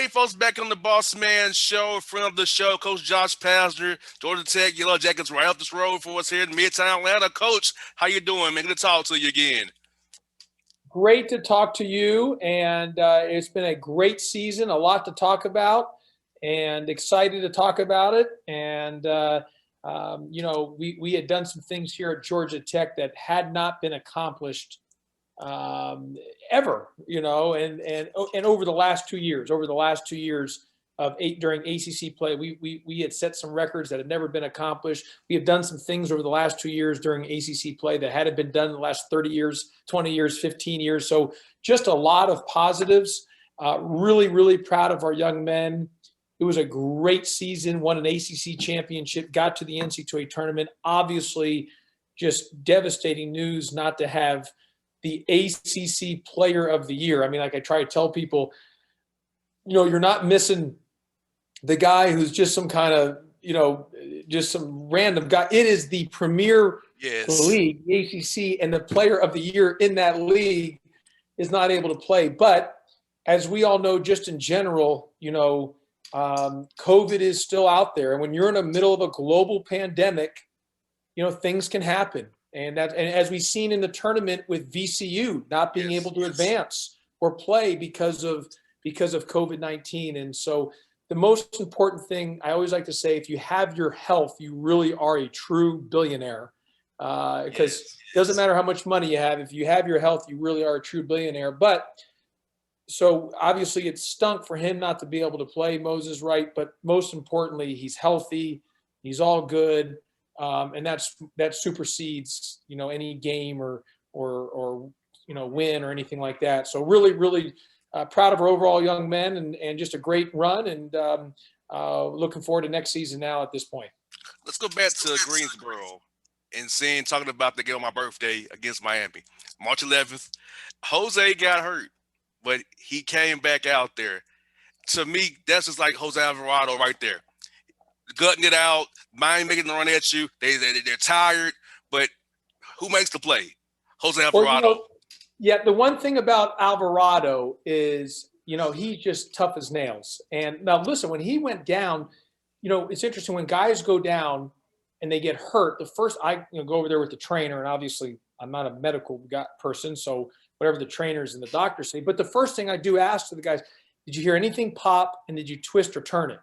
Hey, folks, back on the Bossman show, friend of the show, Coach Josh Pastner, Georgia Tech Yellow Jackets right up this road for us here in Midtown Atlanta. Coach, how you doing, man? Good to talk to you again. Great to talk to you, and it's been a great season, a lot to talk about, and excited to talk about it. And, we had done some things here at Georgia Tech that had not been accomplished ever, and over the last 2 years, during ACC play, we had set some records that had never been accomplished. We have done some things over the last 2 years during ACC play that hadn't been done in the last 30 years, 20 years, 15 years. So just a lot of positives. Really, really proud of our young men. It was a great season, won an ACC championship, got to the NCAA tournament. Obviously, just devastating news not to have the ACC Player of the Year. I mean, like I try to tell people, you're not missing the guy who's just some kind of, just some random guy. It is the premier league, the ACC, and the Player of the Year in that league is not able to play. But as we all know, just in general, COVID is still out there. And when you're in the middle of a global pandemic, things can happen. And as we've seen in the tournament with VCU not being able to advance or play because of COVID-19. And so the most important thing I always like to say, if you have your health, you really are a true billionaire. Because it doesn't matter how much money you have. If you have your health, you really are a true billionaire. But so obviously it stunk for him not to be able to play, Moses, right? But most importantly, he's healthy. He's all good. And that supersedes, any game or win or anything like that. So really, really proud of our overall young men and just a great run, and looking forward to next season now at this point. Let's go back to Greensboro and talking about the game on my birthday against Miami. March 11th, Jose got hurt, but he came back out there. To me, that's just like Jose Alvarado right there. Gutting it out, mind making the run at you. They're tired, but who makes the play? Jose Alvarado. Well, the one thing about Alvarado is, he's just tough as nails. And now listen, when he went down, it's interesting when guys go down and they get hurt. The first I go over there with the trainer, and obviously I'm not a medical person, so whatever the trainers and the doctors say. But the first thing I do ask to the guys, did you hear anything pop, and did you twist or turn it?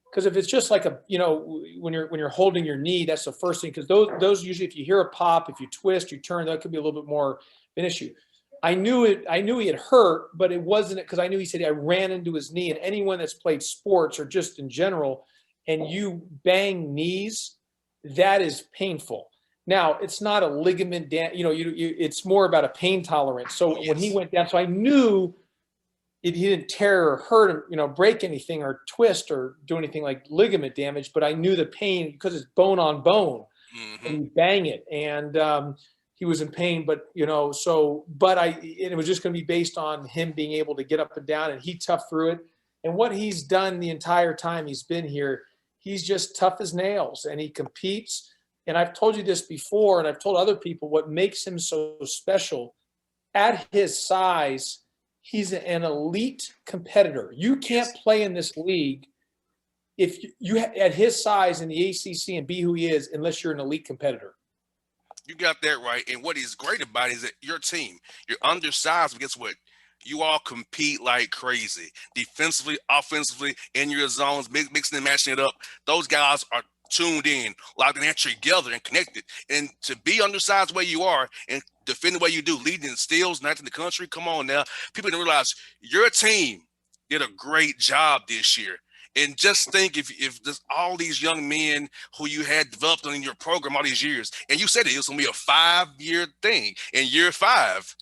Because if it's just like when you're holding your knee, that's the first thing. Because those usually, if you hear a pop, if you twist, you turn, that could be a little bit more of an issue. I knew he had hurt, but it wasn't, because I knew he said I ran into his knee. And anyone that's played sports or just in general, and you bang knees, that is painful. Now it's not a ligament it's more about a pain tolerance. So when he went down, so I knew. He didn't tear or hurt or break anything or twist or do anything like ligament damage, but I knew the pain because it's bone on bone, and you bang it, and he was in pain. But it was just going to be based on him being able to get up and down, and he toughed through it. And what he's done the entire time he's been here, he's just tough as nails, and he competes. And I've told you this before, and I've told other people what makes him so special. At his size, he's an elite competitor. You can't play in this league if you at his size in the ACC and be who he is unless you're an elite competitor. You got that right. And what is great about it is that your team, you're undersized, but guess what? You all compete like crazy. Defensively, offensively, in your zones, mixing and matching it up. Those guys are tuned in, locked in together and connected. And to be undersized the way you are and defend the way you do, leading in steals, ninth in the country, come on now. People don't realize your team did a great job this year. And just think if there's all these young men who you had developed in your program all these years, and you said it was going to be a 5-year thing. In year 5,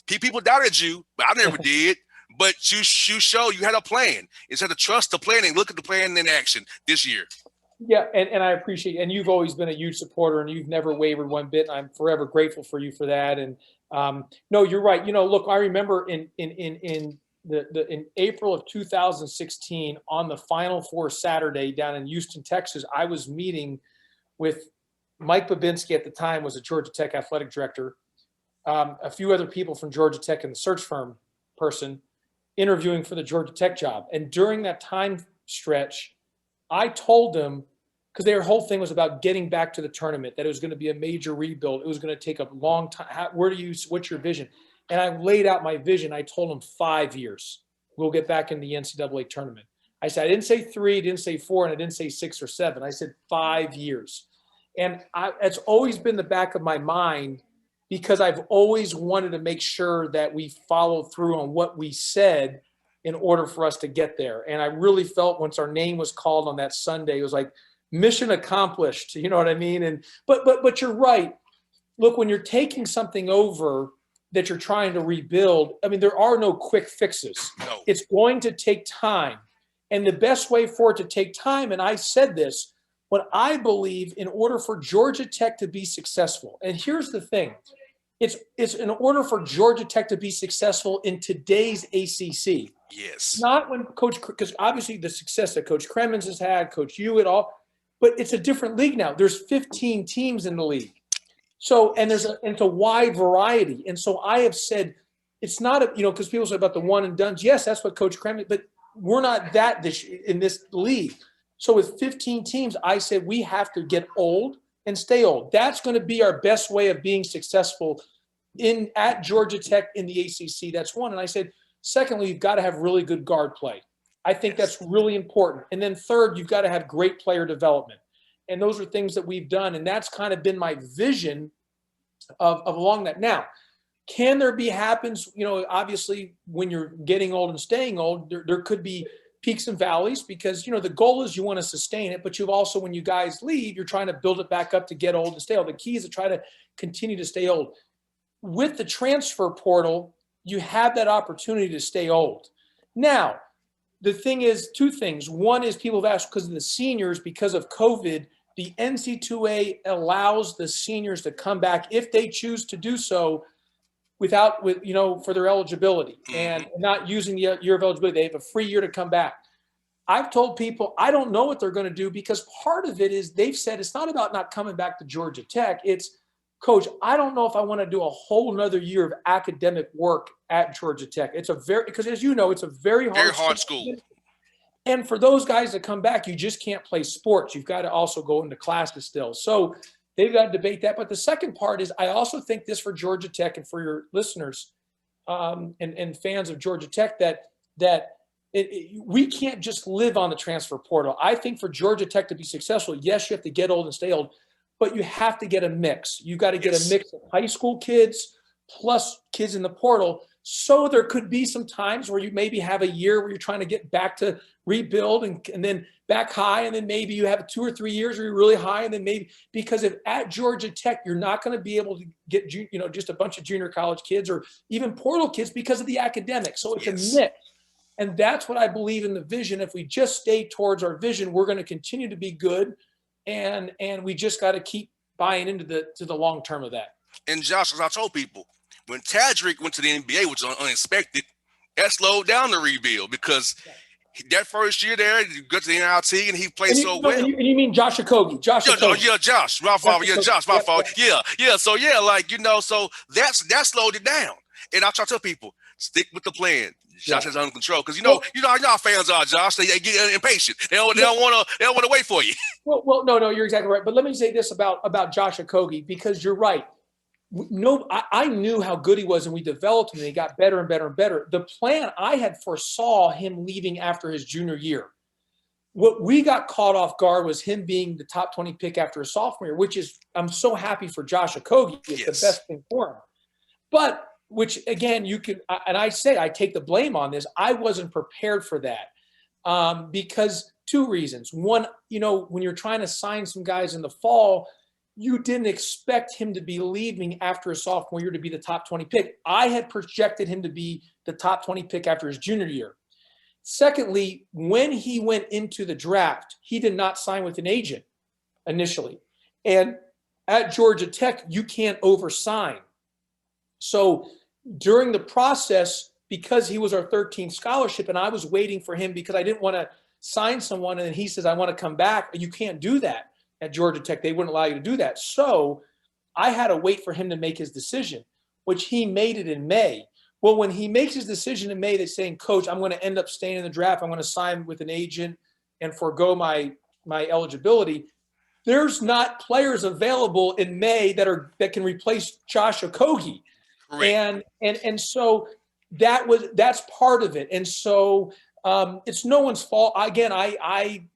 people doubted you, but I never did. But you showed you had a plan. It's had to trust the plan and look at the plan in action this year. Yeah, and I appreciate it. And you've always been a huge supporter, and you've never wavered one bit. And I'm forever grateful for you for that. And no, you're right. Look, I remember in April of 2016 on the Final Four Saturday down in Houston, Texas, I was meeting with Mike Babinski at the time, was a Georgia Tech athletic director, a few other people from Georgia Tech and the search firm person. interviewing for the Georgia Tech job. And during that time stretch, I told them, because their whole thing was about getting back to the tournament, that it was going to be a major rebuild. It was going to take a long time. What's your vision? And I laid out my vision. I told them 5 years. We'll get back in the NCAA tournament. I said, I didn't say 3, didn't say 4, and I didn't say 6 or 7. I said 5 years. And it's always been the back of my mind, because I've always wanted to make sure that we follow through on what we said in order for us to get there. And I really felt once our name was called on that Sunday, it was like mission accomplished. You know what I mean? And but you're right. Look, when you're taking something over that you're trying to rebuild, I mean, there are no quick fixes. No. It's going to take time. And the best way for it to take time, and I said this, what I believe in order for Georgia Tech to be successful, and here's the thing, it's in order for Georgia Tech to be successful in today's ACC. Yes. Not when because obviously the success that Coach Cremens has had, Coach Hewitt, all, but it's a different league now. There's 15 teams in the league. So, and it's a wide variety. And so I have said, it's not because people say about the one and dones. Yes, that's what Coach Cremens, but we're not that in this league. So with 15 teams, I said we have to get old and stay old. That's going to be our best way of being successful at Georgia Tech in the ACC. That's one. And I said, secondly, you've got to have really good guard play. I think that's really important. And then third, you've got to have great player development. And those are things that we've done. And that's kind of been my vision of along that. Now, can there be happens, obviously when you're getting old and staying old, there could be peaks and valleys, because, the goal is you want to sustain it, but you've also, when you guys leave, you're trying to build it back up to get old and stay old. The key is to try to continue to stay old. With the transfer portal, you have that opportunity to stay old. Now, the thing is, two things. One is people have asked because of the seniors, because of COVID, the NC2A allows the seniors to come back if they choose to do so for their eligibility and not using the year of eligibility. They have a free year to come back. I've told people, I don't know what they're going to do, because part of it is they've said it's not about not coming back to Georgia Tech. It's, Coach, I don't know if I want to do a whole nother year of academic work at Georgia Tech. Because as you know, it's a very hard school. And for those guys that come back, you just can't play sports. You've got to also go into classes still. So they've got to debate that. But the second part is, I also think this for Georgia Tech and for your listeners and fans of Georgia Tech, that we can't just live on the transfer portal. I think for Georgia Tech to be successful, yes, you have to get old and stay old, but you have to get a mix. You got to get a mix of high school kids plus kids in the portal. So there could be some times where you maybe have a year where you're trying to get back to rebuild and then back high, and then maybe you have 2 or 3 years where you're really high, and then maybe, because if at Georgia Tech you're not going to be able to get just a bunch of junior college kids or even portal kids because of the academics. So it's a mix, and that's what I believe in the vision. If we just stay towards our vision, we're going to continue to be good, and we just got to keep buying into the long term of that. And Josh, as I told people, when Tadrick went to the NBA, which was unexpected, that slowed down the rebuild, because that first year there, you go to the NIT and he played well. And you mean Josh Okogie? Josh. My fault. Yeah. So so that slowed it down. And I try to tell people, stick with the plan. Josh is under control, because you know how fans are, Josh. They get impatient. They don't want to wait for you. Well, no, you're exactly right. But let me say this about Josh Okogie, because you're right. No, I knew how good he was, and we developed him, and he got better and better and better. The plan, I had foresaw him leaving after his junior year. What we got caught off guard was him being the top 20 pick after his sophomore year, which is, I'm so happy for Josh Okogie. It's the best thing for him. But, which again, you can, and I say, I take the blame on this. I wasn't prepared for that because 2 reasons. One, when you're trying to sign some guys in the fall, you didn't expect him to be leaving after his sophomore year to be the top 20 pick. I had projected him to be the top 20 pick after his junior year. Secondly, when he went into the draft, he did not sign with an agent initially. And at Georgia Tech, you can't oversign. So during the process, because he was our 13th scholarship, and I was waiting for him because I didn't want to sign someone, and then he says, I want to come back. You can't do that. At Georgia Tech, they wouldn't allow you to do that. So I had to wait for him to make his decision, which he made it in May. Well, when he makes his decision in May that's saying, Coach, I'm going to end up staying in the draft. I'm going to sign with an agent and forego my eligibility. There's not players available in May that can replace Josh Okogie. Correct. And so that's part of it. And so it's no one's fault. Again, and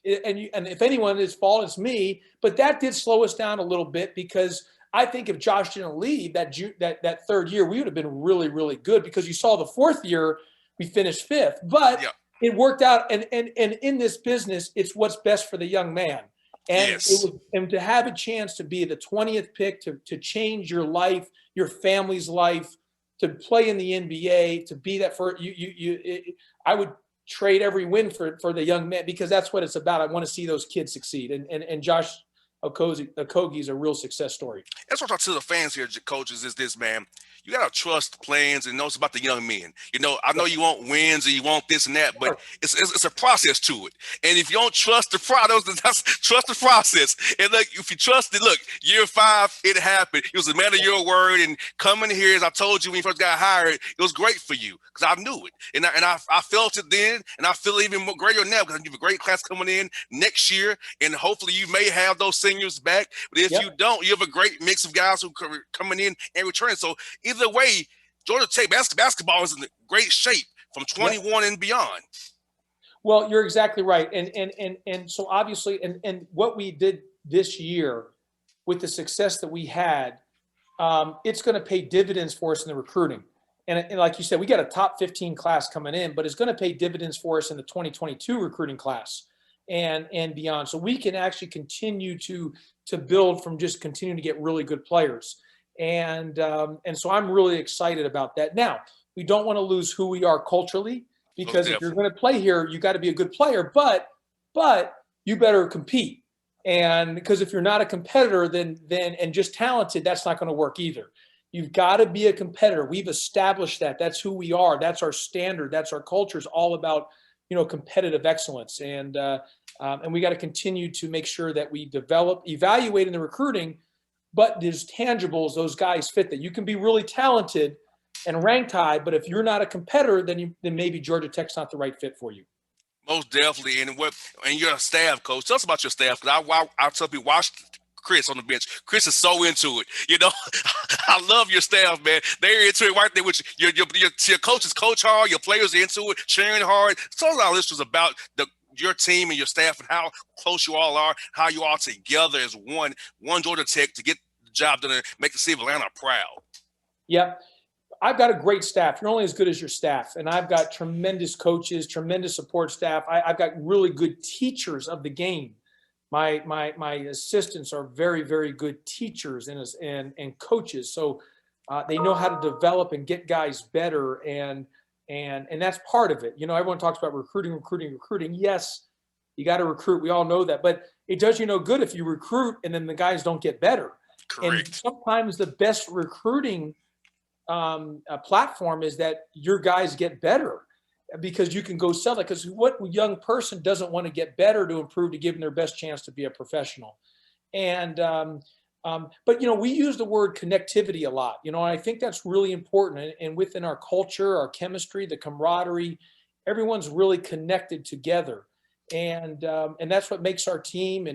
if anyone is fault, it's me. But that did slow us down a little bit, because I think if Josh didn't leave that third year, we would have been really, really good, because you saw the fourth year we finished fifth. But Yeah. it worked out, and in this business, it's what's best for the young man. And Yes. and to have a chance to be the 20th pick, to change your life, your family's life, to play in the NBA, to be that for I would trade every win for the young man, because that's what it's about. I want to see those kids succeed, and Josh Okogie is a real success story. That's what I talk to the fans here, coaches, is this, man. You got to trust the plans and know it's about the young men. I know you want wins and you want this and that, but it's a process to it. And if you don't trust the process, trust the process. And look, if you trust it, look, year 5, it happened. It was a matter of your word. And coming here, as I told you when you first got hired, it was great for you, because I knew it. And I felt it then, and I feel even more greater now, because you have a great class coming in next year. And hopefully you may have those seniors back. But if you don't, you have a great mix of guys who are coming in and returning. So either way, Georgia Tech basketball is in great shape from 21 and beyond. Well, you're exactly right. And so obviously, and what we did this year with the success that we had, it's going to pay dividends for us in the recruiting. And like you said, we got a top 15 class coming in, but it's going to pay dividends for us in the 2022 recruiting class and beyond. So we can actually continue to build from just continuing to get really good players. And so I'm really excited about that. Now, we don't want to lose who we are culturally, because if you're going to play here, you got to be a good player, but you better compete. And because if you're not a competitor, then and just talented, that's not going to work either. You've got to be a competitor. We've established that. That's who we are. That's our standard. That's our culture. Is all about, competitive excellence. And we got to continue to make sure that we evaluate in the recruiting, but there's tangibles, those guys fit that. You can be really talented and ranked high, but if you're not a competitor, then maybe Georgia Tech's not the right fit for you. Most definitely. And you're a staff coach. Tell us about your staff, because I tell people, watch Chris on the bench. Chris is so into it. I love your staff, man. They're into it right there with you. Your coaches coach hard. Your players are into it, cheering hard. Tell our listeners about your team and your staff and how close you all are, how you all together as one Georgia Tech to get the job done and make the city of Atlanta proud. Yep. I've got a great staff. You're only as good as your staff. And I've got tremendous coaches, tremendous support staff. I've got really good teachers of the game. My assistants are very, very good teachers and coaches. So they know how to develop and get guys better. And that's part of it. Everyone talks about recruiting. Yes, you got to recruit. We all know that. But it does you no good if you recruit and then the guys don't get better. Correct. And sometimes the best recruiting platform is that your guys get better, because you can go sell it. Because what young person doesn't want to get better to improve, to give them their best chance to be a professional? And but we use the word connectivity a lot. And I think that's really important. And within our culture, our chemistry, the camaraderie, everyone's really connected together. And that's what makes our team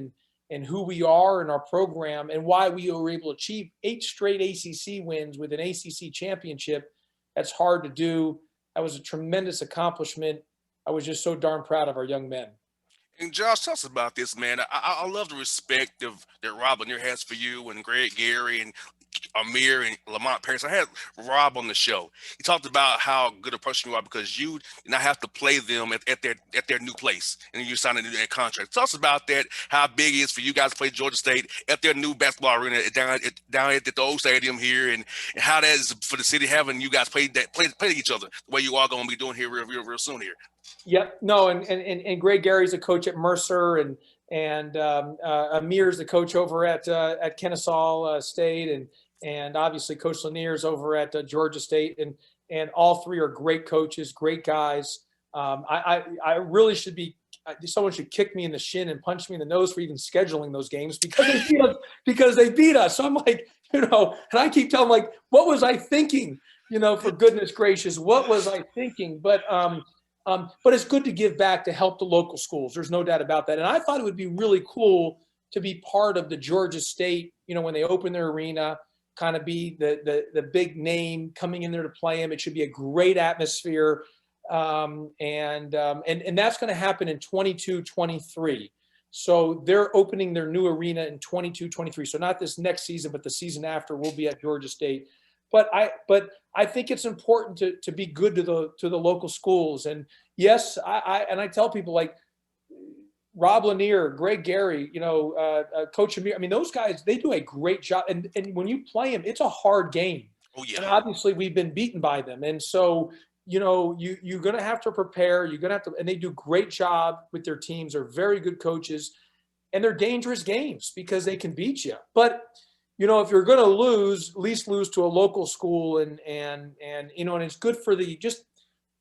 and who we are in our program, and why we were able to achieve 8 straight ACC wins with an ACC championship. That's hard to do. That was a tremendous accomplishment. I was just so darn proud of our young men. And Josh, tell us about this, man. I love the respect that Rob Lanier has for you, and Greg Gary and Amir and Lamont Paris. I had Rob on the show. He talked about how good a person you are, because you now have to play them at their new place, and you sign a new contract. Tell us about that. How big it is for you guys to play Georgia State at their new basketball arena down at the old stadium here, and how that is for the city, having you guys play each other the way you are going to be doing here real soon here. Yep. No, and Greg Gary's a coach at Mercer, and Amir's the coach over at Kennesaw State, and obviously Coach Lanier's over at Georgia State, and all three are great coaches, great guys. I really should be. Someone should kick me in the shin and punch me in the nose for even scheduling those games, because they beat us. So I'm like, and I keep telling them, like, what was I thinking? For goodness gracious, what was I thinking? But it's good to give back to help the local schools. There's no doubt about that. And I thought it would be really cool to be part of the Georgia State, when they open their arena, kind of be the big name coming in there to play them. It should be a great atmosphere. And that's going to happen in 22-23. So they're opening their new arena in 22-23. So not this next season, but the season after, we'll be at Georgia State. But I think it's important to be good to the local schools. And yes, I tell people like Rob Lanier, Greg Gary, Coach Amir. I mean, those guys, they do a great job. And when you play them, it's a hard game. Oh yeah. And obviously we've been beaten by them. And so, you're going to have to prepare. You're going to have to, and they do great job with their teams. They're very good coaches, and they're dangerous games because they can beat you. But if you're going to lose, at least lose to a local school, and it's good for just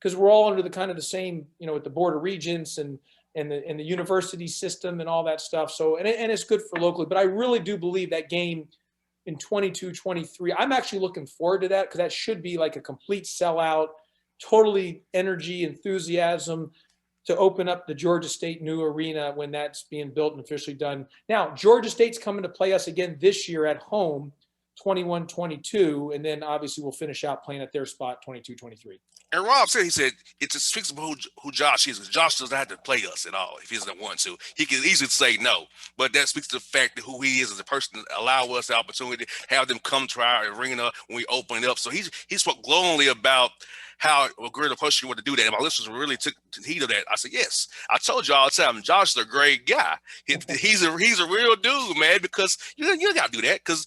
because we're all under the kind of the same, with the Board of Regents and the university system and all that stuff. So, and it's good for locally. But I really do believe that game in 22-23, I'm actually looking forward to that because that should be like a complete sellout, totally energy, enthusiasm to open up the Georgia State new arena when that's being built and officially done. Now, Georgia State's coming to play us again this year at home, 21-22, and then obviously we'll finish out playing at their spot, 22-23. And Rob said, he said, it just speaks about who Josh is. Because Josh doesn't have to play us at all if he doesn't want to. He can easily say no. But that speaks to the fact that who he is as a person, allow us the opportunity to have them come to our arena when we open it up. So he spoke glowingly about how a great person you want to do that. And my listeners really took heed of that. I said, yes. I told you all the time, Josh is a great guy. He's a real dude, man, because you got to do that because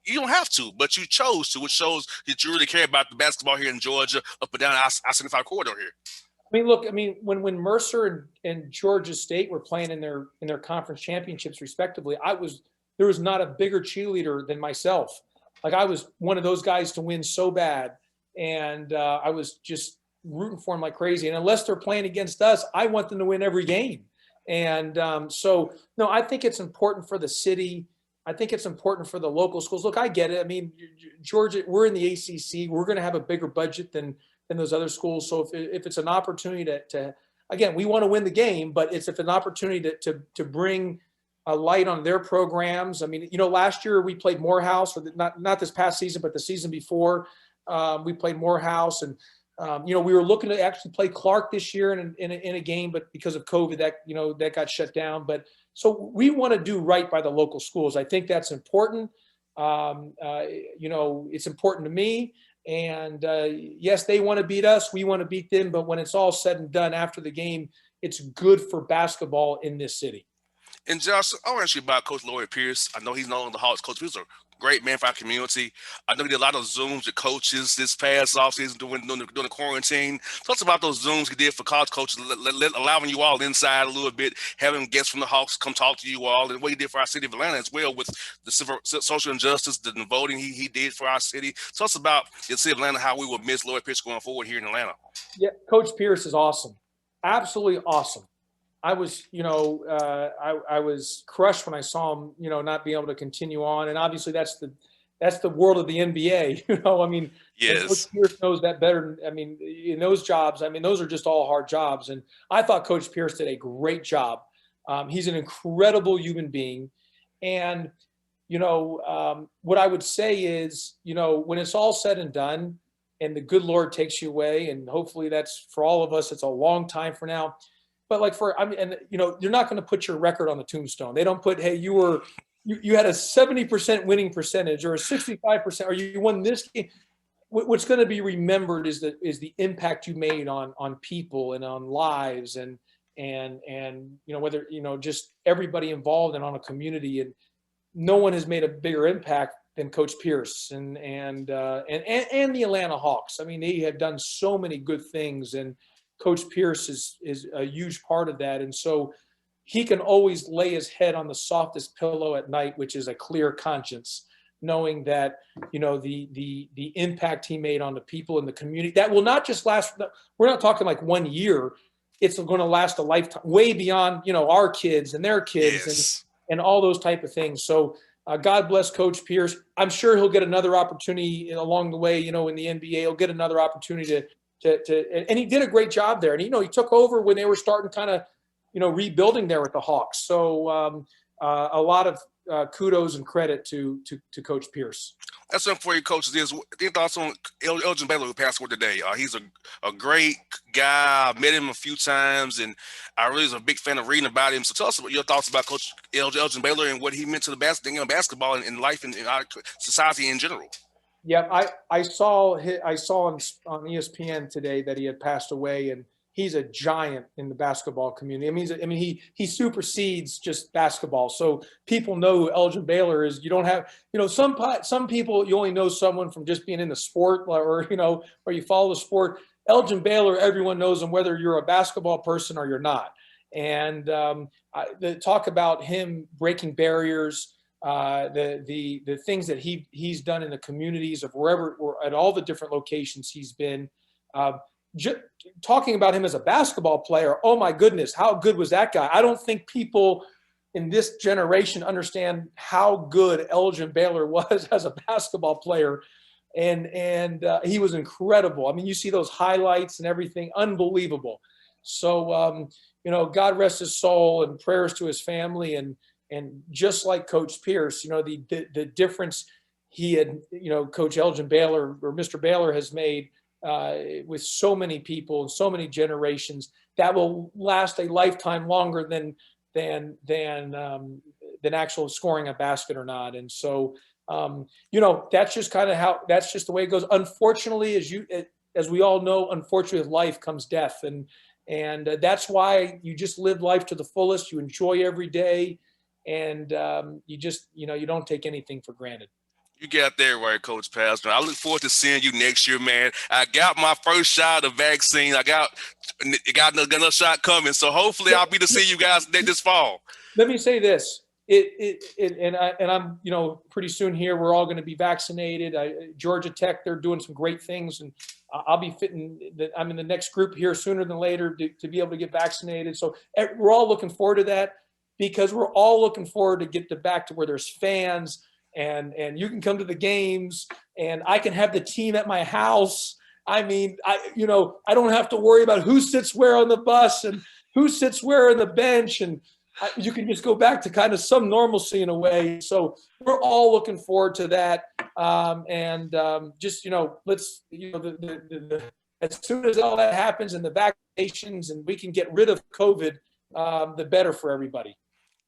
you don't have to, but you chose to, which shows that you really care about the basketball here in Georgia, up and down I-75 corridor here. I mean, look, when Mercer and Georgia State were playing in their conference championships, respectively, there was not a bigger cheerleader than myself. Like I was one of those guys to win so bad, and I was just rooting for them like crazy. And unless they're playing against us, I want them to win every game. And so, no, I think it's important for the city. I think it's important for the local schools. Look, I get it. I mean, Georgia, we're in the ACC. We're going to have a bigger budget than those other schools. So if it's an opportunity to again, we want to win the game, but if it's an opportunity to bring a light on their programs. I mean, last year we played Morehouse, or not this past season, but the season before, we played Morehouse, and we were looking to actually play Clark this year in a game, but because of COVID, that got shut down. But so we want to do right by the local schools. I think that's important. It's important to me. And yes, they want to beat us. We want to beat them. But when it's all said and done after the game, it's good for basketball in this city. And Josh, I want to ask you about Coach Lloyd Pierce. I know he's no longer the Hawks coach. He was a great man for our community. I know he did a lot of Zooms with coaches this past offseason during the quarantine. Talk about those Zooms he did for college coaches, allowing you all inside a little bit, having guests from the Hawks come talk to you all, and what he did for our city of Atlanta as well with the social injustice, the voting he did for our city. Tell us about the city of Atlanta, how we will miss Lloyd Pierce going forward here in Atlanta. Yeah, Coach Pierce is awesome. Absolutely awesome. I was, I was crushed when I saw him, not be able to continue on. And obviously that's the world of the NBA, I mean, yes. Coach Pierce knows that better. I mean, in those jobs, those are just all hard jobs. And I thought Coach Pierce did a great job. He's an incredible human being. And, what I would say is, when it's all said and done and the good Lord takes you away, and hopefully that's for all of us, it's a long time for now. But you're not going to put your record on the tombstone. They don't put, hey, you had a 70% winning percentage or a 65%, or you won this game. What's going to be remembered is the impact you made on people and on lives and whether just everybody involved and on a community. And no one has made a bigger impact than Coach Pierce and the Atlanta Hawks. I mean, they have done so many good things, and Coach Pierce is a huge part of that. And so he can always lay his head on the softest pillow at night, which is a clear conscience, knowing that, the impact he made on the people in the community that will not just last. We're not talking like 1 year. It's going to last a lifetime, way beyond, our kids and their kids. Yes. and all those type of things. So, God bless Coach Pierce. I'm sure he'll get another opportunity along the way. In the NBA, he'll get another opportunity and he did a great job there. And he took over when they were starting kind of rebuilding there with the Hawks. So a lot of kudos and credit to Coach Pierce. That's something for you, coaches. Any thoughts on Elgin Baylor, who passed away today? He's a great guy. I've met him a few times, and I really was a big fan of reading about him. So tell us about your thoughts about Coach Elgin Baylor and what he meant to the basketball and life and our society in general. Yeah, I saw on ESPN today that he had passed away, and he's a giant in the basketball community. I mean, he supersedes just basketball. So people know who Elgin Baylor is. You don't have, some people, you only know someone from just being in the sport or you follow the sport. Elgin Baylor, everyone knows him, whether you're a basketball person or you're not. And the talk about him breaking barriers, the things that he's done in the communities of wherever or at all the different locations he's been. Talking about him as a basketball player, oh my goodness, how good was that guy? I don't think people in this generation understand how good Elgin Baylor was as a basketball player, and he was incredible. I mean, you see those highlights and everything, unbelievable. So God rest his soul, and prayers to his family, and just like Coach Pierce, the difference he had, Coach Elgin Baylor or Mr. Baylor has made with so many people and so many generations that will last a lifetime longer than actual scoring a basket or not. And so, that's just that's just the way it goes. Unfortunately, as we all know, unfortunately with life comes death. And that's why you just live life to the fullest. You enjoy every day, and you just, you don't take anything for granted. You got that right, Coach Pastner. I look forward to seeing you next year, man. I got my first shot of the vaccine. I got another shot coming, so hopefully I'll be to see you guys this fall. Let me say this: I'm pretty soon here. We're all going to be vaccinated. Georgia Tech, they're doing some great things, and I'll be I'm in the next group here sooner than later to be able to get vaccinated. So we're all looking forward to that, because we're all looking forward to get back to where there's fans. And you can come to the games, and I can have the team at my house. I mean, I don't have to worry about who sits where on the bus and who sits where on the bench, and you can just go back to kind of some normalcy in a way. So we're all looking forward to that. Let's as soon as all that happens and the vaccinations and we can get rid of COVID, the better for everybody.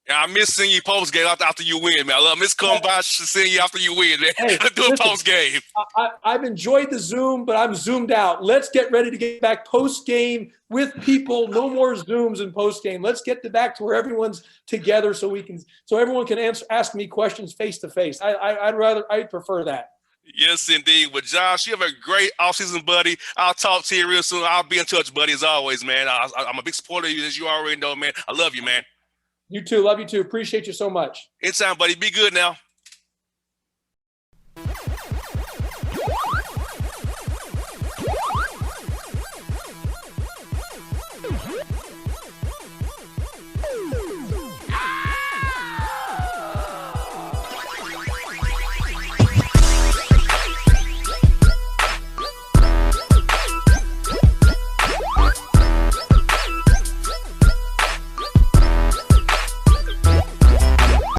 I miss seeing you post game after you win, man. I miss coming by seeing you after you win, man. Hey, do a post game. I've enjoyed the Zoom, but I'm zoomed out. Let's get ready to get back post game with people. No more Zooms and post game. Let's get back to where everyone's together, so everyone can ask me questions face to face. I'd prefer that. Yes, indeed. Well, Josh, you have a great offseason, buddy. I'll talk to you real soon. I'll be in touch, buddy, as always, man. I'm a big supporter of you, as you already know, man. I love you, man. You too. Love you too. Appreciate you so much. Anytime, buddy. Be good now.